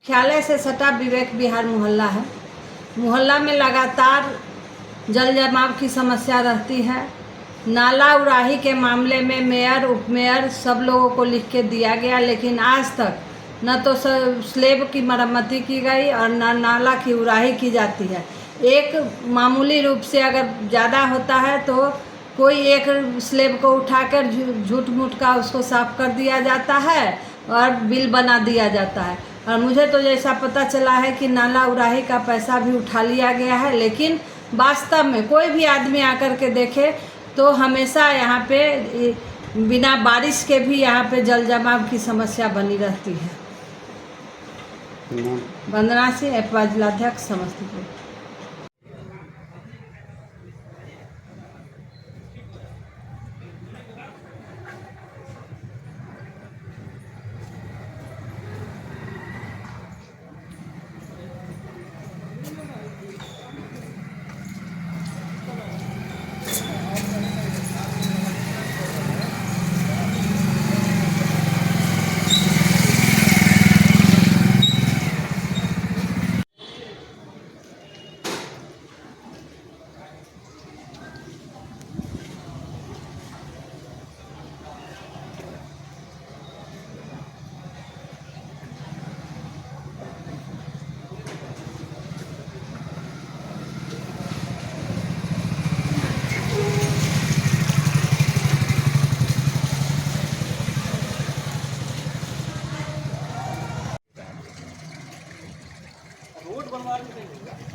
मुख्यालय से सटा विवेक विहार मोहल्ला है। मोहल्ला में लगातार जल जमाव की समस्या रहती है। नाला उड़ाही के मामले में मेयर, उपमेयर सब लोगों को लिख के दिया गया, लेकिन आज तक न तो स्लेब की मरम्मती की गई और न नाला की उड़ाही की जाती है। एक मामूली रूप से अगर ज़्यादा होता है तो कोई एक स्लेब को उठाकर झूठ मूठ का उसको साफ कर दिया जाता है और बिल बना दिया जाता है। और मुझे तो जैसा पता चला है कि नाला उड़ाही का पैसा भी उठा लिया गया है, लेकिन वास्तव में कोई भी आदमी आकर के देखे तो हमेशा यहाँ पे बिना बारिश के भी यहाँ पे जल जमाव की समस्या बनी रहती है। वंदना सिंह, एपवा जिलाध्यक्ष, समस्तीपुर। रोड बनवा के